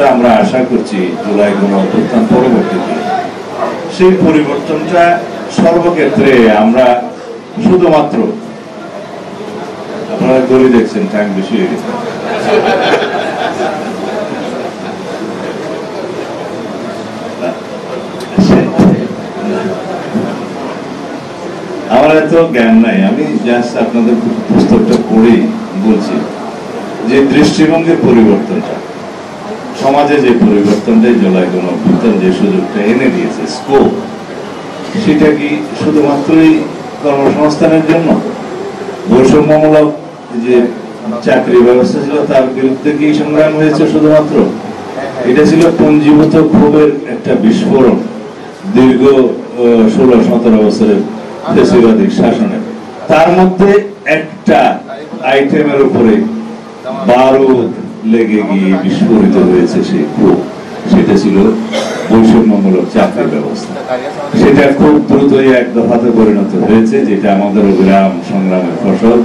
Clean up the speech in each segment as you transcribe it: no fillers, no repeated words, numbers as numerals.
পরিবর্তনটা আমরা আশা করছি জুলাই গণঅভ্যুত্থান পরবর্তীতে, সেই পরিবর্তনটা সর্বক্ষেত্রে আমরা শুধুমাত্র, আপনারা গড়ি দেখছেন টাইম বেশি হয়ে গেছে, আমার এত জ্ঞান নাই, আমি জাস্ট আপনাদের পুস্তকটা পড়েই বলছি যে দৃষ্টিভঙ্গির পরিবর্তনটা, সমাজে যে পরিবর্তনটা জুলাই গণঅভ্যুত্থান যে সুযোগটা এনে দিয়েছে, স্কোপ, সেটা কি শুধুমাত্রই কর্মসংস্থানের জন্য? বৈষম্যমূলক যে চাকরি ব্যবস্থা ছিল তার বিরুদ্ধে কি সংগ্রাম হয়েছে শুধুমাত্র? এটা ছিল পঞ্জীভূত ক্ষোভের একটা বিস্ফোরণ দীর্ঘ 16-17 বছরের ফ্যাসিবাদী শাসনের। তার মধ্যে একটা আইটেমের উপরে বারুদ লেগে গিয়ে বিস্ফোরিত হয়েছে সেই ক্ষোভ, সেটা ছিল বৈষম্যমূলক চাকরি ব্যবস্থা। সেটা খুব দ্রুতই এক দফাতে পরিণত হয়েছে, যেটা আমাদের অবিরাম সংগ্রামের ফসল,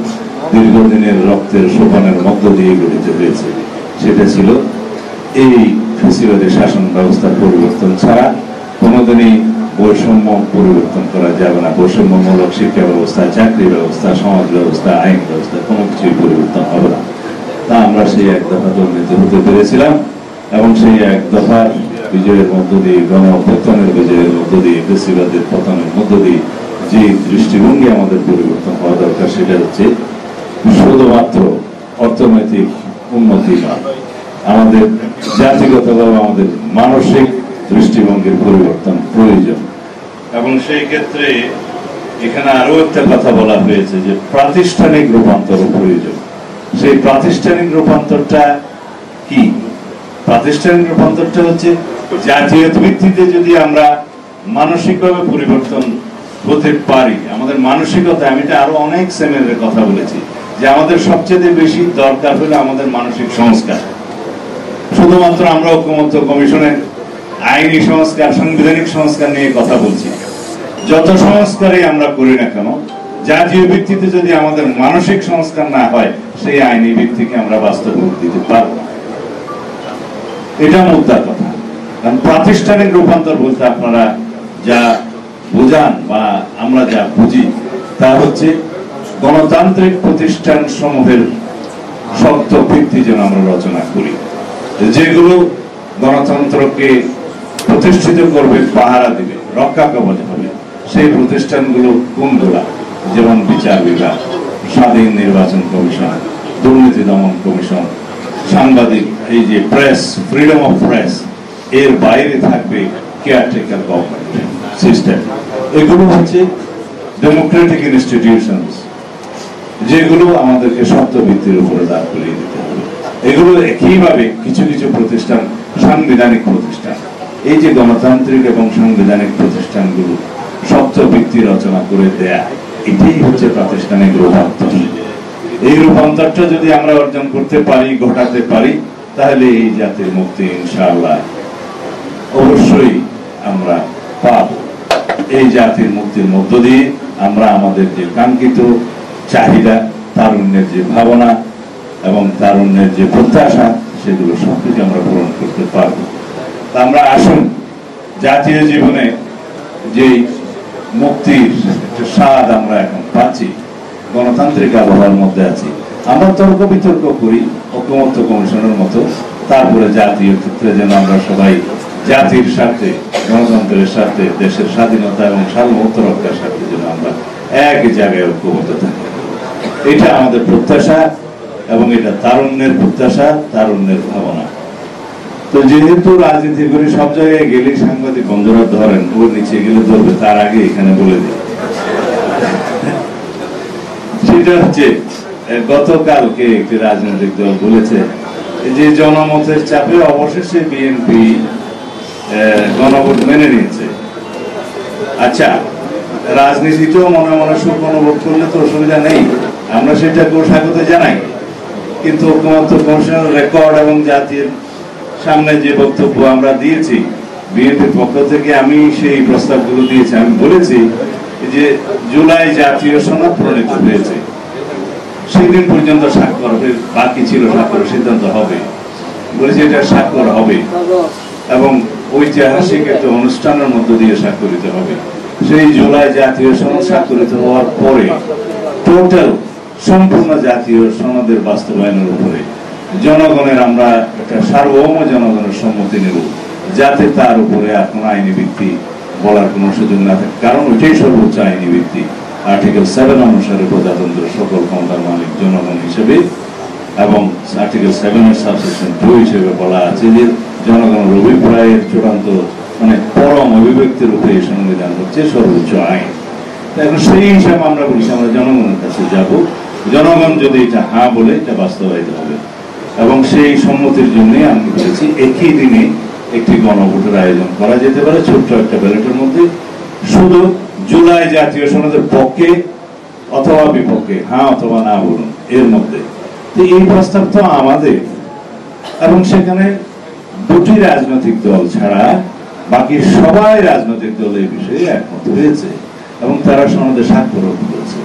দীর্ঘদিনের রক্তের সোপানের মধ্য দিয়ে গঠিত হয়েছে। সেটা ছিল এই ফ্যাসিবাদী শাসন ব্যবস্থার পরিবর্তন ছাড়া কোনোদিনই বৈষম্য পরিবর্তন করা যাবে না। বৈষম্যমূলক শিক্ষা ব্যবস্থা, চাকরি ব্যবস্থা, সমাজ ব্যবস্থা, আইন ব্যবস্থা কোনো কিছুই পরিবর্তন হবে না। তা আমরা সেই এক দফাতে উন্নীত হতে পেরেছিলাম এবং সেই এক দফার বিজয়ের মধ্য দিয়ে, গণঅভ্যুত্থানের বিজয়ের মধ্য দিয়ে, ফ্যাসিবাদের পতনের মধ্য দিয়ে যে দৃষ্টিভঙ্গি আমাদের পরিবর্তন হওয়া দরকার, সেটা হচ্ছে শুধুমাত্র অর্থনৈতিক উন্নতি নয়, আমাদের জাতিগতভাবে আমাদের মানসিক দৃষ্টিভঙ্গির পরিবর্তন প্রয়োজন। এবং সেই ক্ষেত্রে এখানে আরো একটা কথা বলা হয়েছে যে প্রাতিষ্ঠানিক রূপান্তর প্রয়োজন। সেই প্রাতিষ্ঠানিক রূপান্তরটা কি? প্রাতিষ্ঠানিক রূপান্তরটা হচ্ছে জাতীয় ভিত্তিতে যদি আমরা মানসিকভাবে পরিবর্তন হতে পারি, আমাদের মানসিকতা, আমি এটা আরো অনেক সেমিনারের কথা বলেছি যে আমাদের সবচেয়ে বেশি দরকার হলো আমাদের মানসিক সংস্কার। শুধুমাত্র আমরা ঐক্যমত্য কমিশনের আইনি সংস্কার, সাংবিধানিক সংস্কার নিয়ে কথা বলছি। যত সংস্কারই আমরা করি না কেন, জাতীয় ভিত্তিতে যদি আমাদের মানসিক সংস্কার না হয়, সেই আইনি ভিত্তিকে আমরা বাস্তব রূপ দিতে পারব না। এটা মুদ্রা কথা। কারণ প্রাতিষ্ঠানিক রূপান্তর বলতে আপনারা যা বোঝান বা আমরা যা বুঝি তা হচ্ছে গণতান্ত্রিক প্রতিষ্ঠান সমূহের শক্ত ভিত্তি যেন আমরা রচনা করি, যেগুলো গণতন্ত্রকে প্রতিষ্ঠিত করবে, পাহারা দিবে, রক্ষা কবচ হবে। সেই প্রতিষ্ঠানগুলো কোনগুলা? যেমন বিচার বিভাগ, স্বাধীন নির্বাচন কমিশন, দুর্নীতি দমন কমিশন, সাংবাদিক, এই যে প্রেস, ফ্রিডম অফ প্রেস, এর বাইরে থাকবে কেয়ারটেকার গভর্নমেন্ট সিস্টেম। এগুলো হচ্ছে ডেমোক্রেটিক ইনস্টিটিউশনস, যেগুলো আমাদেরকে শক্ত ভিত্তির উপরে দাঁড় করিয়ে দিতে হবে। এগুলো একইভাবে কিছু কিছু প্রতিষ্ঠান সাংবিধানিক প্রতিষ্ঠান, এই যে গণতান্ত্রিক এবং সাংবিধানিক প্রতিষ্ঠানগুলো শক্ত ভিত্তি রচনা করে দেয়া, এটাই হচ্ছে প্রাতিষ্ঠানিক রূপান্তর। এই রূপান্তরটা যদি আমরা অর্জন করতে পারি, ঘটাতে পারি, তাহলে এই জাতির মুক্তি ইনশাআল্লাহ অবশ্যই আমরা পাব। এই জাতির মুক্তির মধ্য দিয়ে আমরা আমাদের যে কাঙ্ক্ষিত চাহিদা, তারুণ্যের যে ভাবনা এবং তারুণ্যের যে প্রত্যাশা, সেগুলো সবকিছু আমরা পূরণ করতে পারব। আমরা আসুন, জাতীয় জীবনে যে মুক্তির স্বাদ আমরা এখন পাচ্ছি, গণতান্ত্রিক আবহাওয়ার মধ্যে আছি, আমরা তর্ক বিতর্ক করি ঐক্যমত্য কমিশনের মতো, তারপরে জাতীয় ক্ষেত্রে যেন আমরা সবাই জাতির স্বার্থে, গণতন্ত্রের স্বার্থে, দেশের স্বাধীনতা এবং সার্বভৌমত্ব রক্ষার স্বার্থে যেন আমরা এক জায়গায় ঐক্যবদ্ধ থাকি। এটা আমাদের প্রত্যাশা এবং এটা তারুণ্যের প্রত্যাশা, তারুণ্যের ভাবনা। তো যেহেতু রাজনীতি করি, সব জায়গায় গেলে সাংবাদিক বন্ধুরা ধরেন, ওর নিচে গেলে ধরবে, তার আগে এখানে বলে দিই। সেটা হচ্ছে গতকালকে একটি রাজনৈতিক দল বলেছে যে জনমতের চাপে অবশেষে বিএনপি গণভোট মেনে নিয়েছে। আচ্ছা, রাজনীতিতেও মনে মনে সুখ অনুভব করলে তো অসুবিধা নেই, আমরা সেটাকেও স্বাগত জানাই। কিন্তু ঐক্যমত্য কমিশনের রেকর্ড এবং জাতির সামনে যে বক্তব্য আমরা দিয়েছি বিএনপির পক্ষ থেকে, আমি সেই প্রস্তাবগুলো দিয়েছি। আমি বলেছি যে জুলাই জাতীয় সনদ প্রণীত হয়েছে, সেই দিন পর্যন্ত স্বাক্ষর বাকি ছিল, স্বাক্ষর সিদ্ধান্ত হবে। বলেছে এটা স্বাক্ষর হবে এবং ঐতিহাসিক একটা অনুষ্ঠানের মধ্য দিয়ে স্বাক্ষরিত হবে। সেই জুলাই জাতীয় সনদ স্বাক্ষরিত হওয়ার পরে টোটাল সম্পূর্ণ জাতীয় সনদের বাস্তবায়নের উপরে জনগণের আমরা একটা সার্বভৌম জনগণের সম্মতি নেব, যাতে তার উপরে আর কোনো আইনি ভিত্তি বলার কোনো সুযোগ না থাকে। কারণ ওইটাই সর্বোচ্চ আইনি ভিত্তি। আর্টিকেল 7 অনুসারে প্রজাতন্ত্র সকল ক্ষমতার মালিক জনগণ হিসেবে, এবং আর্টিকেল 7 এর সাবসেকশন 2 হিসেবে বলা আছে যে জনগণের অভিপ্রায়ের চূড়ান্ত মানে পরম অভিব্যক্তির উপরে এই সংবিধান হচ্ছে সর্বোচ্চ আইন। এখন সেই হিসাবে আমরা বলছি আমরা জনগণের কাছে যাব, জনগণ যদি এটা হ্যাঁ বলে এটা বাস্তবায়িত হবে। এবং সেই সম্মতির জন্যই আমি বলেছি একই দিনে একটি গণভোটের আয়োজন করা যেতে পারে, ছোট্ট একটা ব্যালটের মধ্যে, শুধু জুলাই জাতীয় সনদের পক্ষে অথবা বিপক্ষে, হ্যাঁ অথবা না বলুন, এর মধ্যে। তো এই প্রস্তাব তো আমাদের, এবং সেখানে দুটি রাজনৈতিক দল ছাড়া বাকি সবাই রাজনৈতিক দল এই বিষয়ে একমত হয়েছে এবং তারা সনদে স্বাক্ষর করেছে।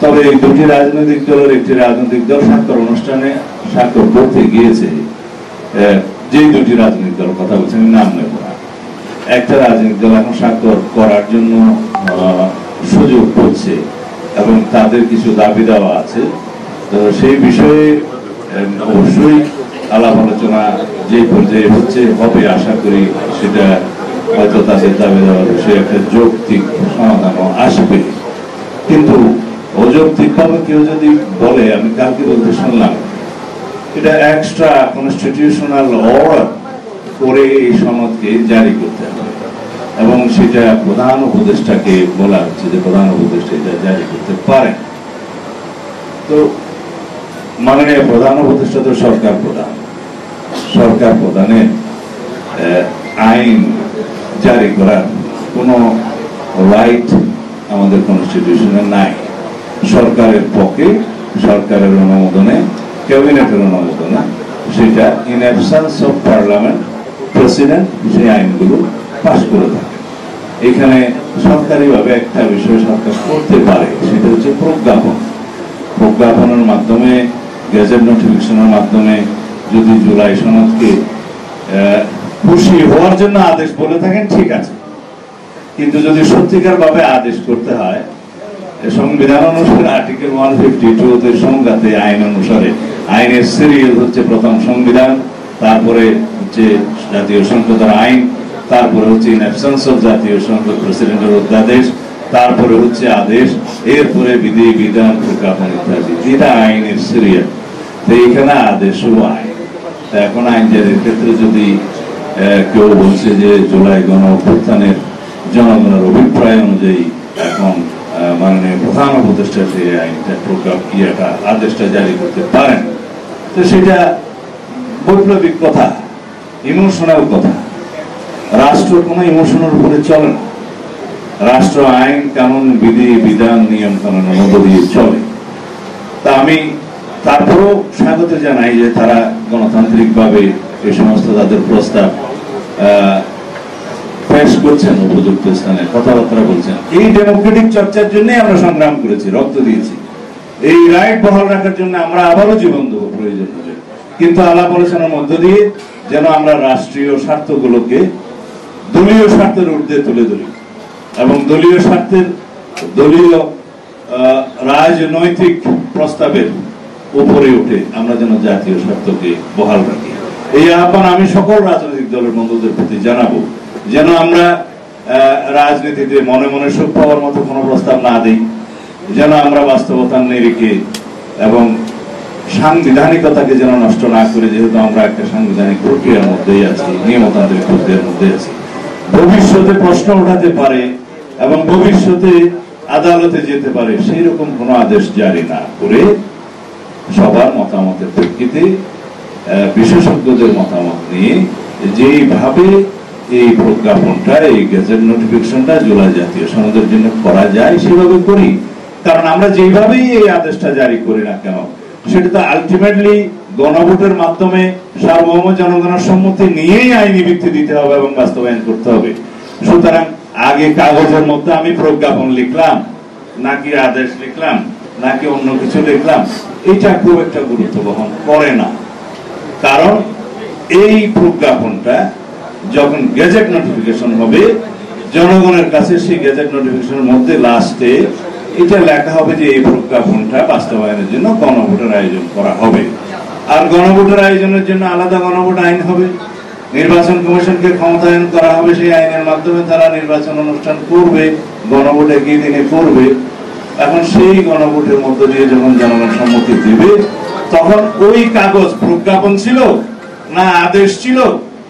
তবে এই দুটি রাজনৈতিক দলের একটি রাজনৈতিক দল স্বাক্ষর অনুষ্ঠানে স্বাক্ষর করতে গিয়েছে, যে দুটি রাজনৈতিক দল কথা বলছেন নাম নেব না, একটা রাজনৈতিক দল এখন স্বাক্ষর করার জন্য সুযোগ করছে এবং তাদের কিছু দাবি দেওয়া আছে। তো সেই বিষয়ে অবশ্যই আলাপ আলোচনা যে পর্যায়ে হচ্ছে হবে, আশা করি সেটা হয়তো তাদের দাবি দেওয়ার বিষয়ে একটা যৌক্তিক সমাধানও আসবে। কিন্তু অযৌক্তিক ভাবে কেউ যদি বলে, আমি কালকে বলতে শুনলাম এটা এক্সট্রা কনস্টিটিউশনাল অর্ডার করে এই সনদকে জারি করতে হবে এবং সেটা প্রধান উপদেষ্টাকে বলা হচ্ছে যে প্রধান উপদেষ্টা এটা জারি করতে পারেন। তো মাননীয় প্রধান উপদেষ্টা তো সরকার প্রধান, সরকার প্রধানের আইন জারি করার কোনো রাইট আমাদের কনস্টিটিউশনে নাই। সরকারের পক্ষে সরকারের অনুমোদনে, ক্যাবিনেটের অনুমোদনে, সেটা in absence of parliament president সেই আইনগুলো পাশ করে থাকে। এখানে সরকারিভাবে একটা বিষয় সরকার করতে পারে, সেটা হচ্ছে প্রজ্ঞাপন। প্রজ্ঞাপনের মাধ্যমে, গেজেট নোটিফিকেশনের মাধ্যমে যদি জুলাই সনদকে খুশি হওয়ার জন্য আদেশ বলে থাকেন ঠিক আছে, কিন্তু যদি সত্যিকার ভাবে আদেশ করতে হয় সংবিধান অনুসারে আর্টিকেল 152 সংজ্ঞাতে আইন অনুসারে, আইনের সিরিয়াল হচ্ছে প্রথম সংবিধান, তারপরে হচ্ছে জাতীয় সংসদের আইন, তারপরে হচ্ছে ইন অ্যাবসেন্স অফ জাতীয় সংসদ প্রেসিডেন্টের অধ্যাদেশ, তারপরে হচ্ছে আদেশ, এরপরে বিধি বিধান প্রজ্ঞাপন ইত্যাদি। এটা আইনের সিরিয়াল। তো এখানে আদেশও আইন। এখন আইন জারির ক্ষেত্রে যদি কেউ বলছে যে জুলাই গণ অভ্যুত্থানের জনগণের অভিপ্রায় অনুযায়ী এখন মাননীয় প্রধান উপদেষ্টা সেই আইনটা আদেশটা জারি করতে পারেন, তো সেটা বৈপ্লবিক কথা, ইমোশনাল কথা। রাষ্ট্র কোনো ইমোশনের উপরে চলে না। রাষ্ট্র আইন কানুন বিধি বিধান নিয়ম কানুনের মধ্য দিয়ে চলে। তা আমি তারপরেও স্বাগত জানাই যে তারা গণতান্ত্রিক ভাবে এই সমস্ত তাদের প্রস্তাব পেশ করছেন, উপযুক্ত স্থানে কথাবার্তা বলছেন। এই ডেমোক্রেটিক চর্চার জন্য আমরা সংগ্রাম করেছি, রক্ত দিয়েছি। এই রাইট বহাল রাখার জন্য আমরা আবারও জীবন দেবো প্রয়োজন হবে, কিন্তু আলাপ আলোচনার মধ্য দিয়ে যেন আমরা রাষ্ট্রীয় স্বার্থগুলোকে দলীয় স্বার্থের ঊর্ধ্বে তুলে ধরি এবং দলীয় স্বার্থের, দলীয় রাজনৈতিক প্রস্তাবের উপরে উঠে আমরা যেন জাতীয় স্বার্থকে বহাল রাখি। এই আহ্বান আমি সকল রাজনৈতিক দলের বন্ধুদের প্রতি জানাবো, যেন আমরা রাজনীতিতে মনে মনে সুখ পাওয়ার মতো কোনো প্রস্তাব না দিই, যেন আমরা বাস্তবতার নিরিখে এবং সাংবিধানিকতাকে যেন নষ্ট না করে, যেহেতু আমরা একটা সাংবিধানিক প্রক্রিয়ার মধ্যেই আছি, নিয়মতান্ত্রিক প্রক্রিয়ার মধ্যে আছি, ভবিষ্যতে প্রশ্ন উঠাতে পারে এবং ভবিষ্যতে আদালতে যেতে পারে সেই রকম কোনো আদেশ জারি না করে সবার মতামতের প্রেক্ষিতে বিশেষজ্ঞদের মতামত নিয়ে যেইভাবে এই প্রজ্ঞাপনটা, এই গেজেট নোটিফিকেশনটা জুলাই জাতীয় সনদের জন্য করা যায় সেভাবে করি। কারণ আমরা যেভাবেই এই আদেশটা জারি করি না কেন, সেটা তো আলটিমেটলি গণভোটের মাধ্যমে সার্বভৌম জনগণের সম্মতি নিয়েই আইনি ভিত্তি দিতে হবে এবং বাস্তবায়ন করতে হবে। সুতরাং আগে কাগজের মধ্যে আমি প্রজ্ঞাপন লিখলাম নাকি আদেশ লিখলাম নাকি অন্য কিছু লিখলাম, এটা খুব একটা গুরুত্ব বহন করে না। কারণ এই প্রজ্ঞাপনটা যখন গেজেট নোটিফিকেশন হবে, জনগণের কাছে সেই গেজেট নোটিফিকেশনের মধ্যে লাস্টে এটা লেখা হবে যে এই প্রজ্ঞাপনটা বাস্তবায়নের জন্য গণভোটের আয়োজন করা হবে। আর গণভোটের আয়োজনের জন্য আলাদা গণভোট আইন হবে, নির্বাচন কমিশনকে ক্ষমতায়ন করা হবে, সেই আইনের মাধ্যমে তারা নির্বাচন অনুষ্ঠান করবে, গণভোট একই দিনে করবে। এখন সেই গণভোটের মধ্য দিয়ে যখন জনগণ সম্মতি দিবে, তখন ওই কাগজ প্রজ্ঞাপন ছিল না আদেশ ছিল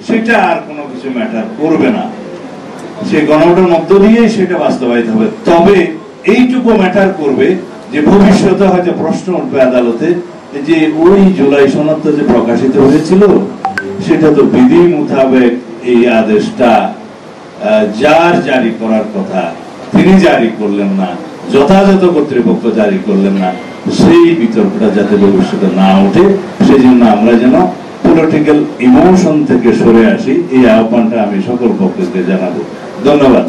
সেটা আর কোনো কিছু ম্যাটার করবে না, সেই গণভোটের মধ্য দিয়েই সেটা বাস্তবায়িত হবে। তবে এইটুকু ম্যাটার করবে যে ভবিষ্যতে হয়তো প্রশ্ন উঠবে আদালতে যে ওই জুলাই সনদ যে প্রকাশিত হয়েছিল সেটা তো বিধি মোতাবেক এই আদেশটা যার জারি করার কথা তিনি জারি করলেন না, যথাযথ কর্তৃপক্ষ জারি করলেন না। সেই বিতর্কটা যাতে ভবিষ্যতে না ওঠে সেই জন্য আমরা যেন পলিটিক্যাল ইমোশন থেকে সরে আসি, এই আহ্বানটা আমি সকল পক্ষকে জানাবো। ধন্যবাদ।